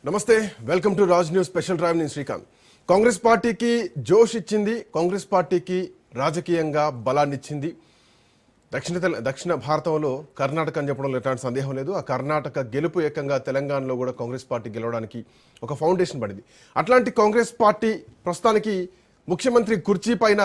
నమస్తే welcome to Raj news special drive నేను శ్రీకాంత్. కాంగ్రెస్ పార్టీకి జోష్ ఇచ్చింది, కాంగ్రెస్ పార్టీకి రాజకీయంగా బలాన్ని ఇచ్చింది. దక్షిణ భారతంలో కర్ణాటక అని చెప్పడంలో ఎలాంటి సందేహం లేదు. ఆ కర్ణాటక గెలుపు ఏకంగా తెలంగాణలో కూడా కాంగ్రెస్ పార్టీ గెలవడానికి ఒక ఫౌండేషన్ పడింది. అట్లాంటి కాంగ్రెస్ పార్టీ ప్రస్తుతానికి ముఖ్యమంత్రి కుర్చీ పైన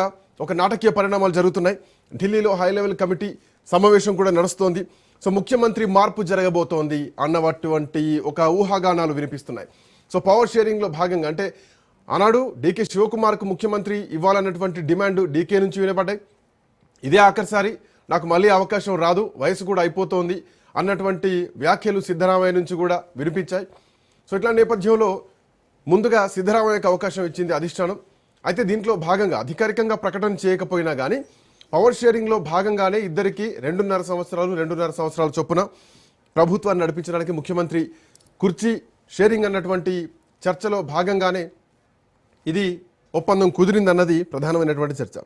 ఒక నాటకీయ పరిణామాలు జరుగుతున్నాయి. ఢిల్లీలో హై లెవెల్ కమిటీ సమావేశం కూడా నడుస్తోంది. సో ముఖ్యమంత్రి మార్పు జరగబోతోంది అన్నటువంటి ఒక ఊహాగానాలు వినిపిస్తున్నాయి. సో పవర్ షేరింగ్లో భాగంగా అంటే ఆనాడు డీకే శివకుమార్కు ముఖ్యమంత్రి ఇవ్వాలన్నటువంటి డిమాండ్ డీకే నుంచి వినపడ్డాయి. ఇదే ఆఖరిసారి నాకు మళ్ళీ అవకాశం రాదు, వయసు కూడా అయిపోతోంది అన్నటువంటి వ్యాఖ్యలు సిద్ధరామయ్య నుంచి కూడా వినిపించాయి. సో ఇట్లా నేపథ్యంలో ముందుగా సిద్ధరామయ్యకు అవకాశం ఇచ్చింది అధిష్టానం. అయితే దీంట్లో భాగంగా అధికారికంగా ప్రకటన చేయకపోయినా కానీ పవర్ షేరింగ్లో భాగంగానే ఇద్దరికి 2.5 సంవత్సరాలు చొప్పున ప్రభుత్వాన్ని నడిపించడానికి ముఖ్యమంత్రి కుర్చీ షేరింగ్ అన్నటువంటి చర్చలో భాగంగానే ఇది ఒప్పందం కుదిరిందన్నది ప్రధానమైనటువంటి చర్చ.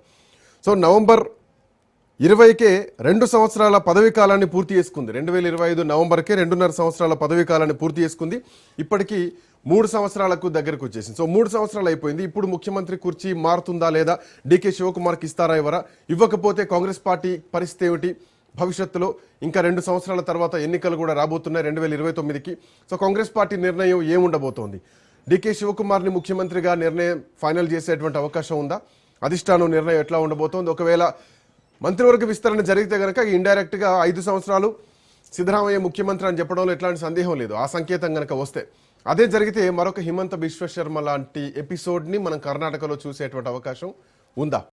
సో నవంబర్ 20కే 2 సంవత్సరాల పదవీ కాలాన్ని పూర్తి చేసుకుంది. 2025 నవంబర్కే 2.5 సంవత్సరాల పదవీ కాలాన్ని పూర్తి చేసుకుంది. ఇప్పటికీ 3 సంవత్సరాలకు దగ్గరకు వచ్చేసింది. సో 3 సంవత్సరాలు అయిపోయింది. ఇప్పుడు ముఖ్యమంత్రి కుర్చీ మారుతుందా లేదా, డీకే శివకుమార్కి ఇస్తారా ఎవరా, ఇవ్వకపోతే కాంగ్రెస్ పార్టీ పరిస్థితి ఏమిటి, భవిష్యత్తులో ఇంకా 2 సంవత్సరాల తర్వాత ఎన్నికలు కూడా రాబోతున్నాయి 2029కి. సో కాంగ్రెస్ పార్టీ నిర్ణయం ఏముండబోతోంది, డీకే శివకుమార్ని ముఖ్యమంత్రిగా నిర్ణయం ఫైనల్ చేసేటువంటి అవకాశం ఉందా, అధిష్టానం నిర్ణయం ఎట్లా ఉండబోతోంది, ఒకవేళ మంత్రివర్గ విస్తరణ జరిగితే కనుక ఇండైరెక్ట్గా 5 సంవత్సరాలు సిద్ధరామయ్య ముఖ్యమంత్రి అని చెప్పడంలో ఎట్లాంటి సందేహం లేదు. ఆ సంకేతం కనుక వస్తే, అదే జరిగితే మరొక హిమంత బిశ్వ శర్మ లాంటి ఎపిసోడ్ని మనం కర్ణాటకలో చూసేటువంటి అవకాశం ఉందా?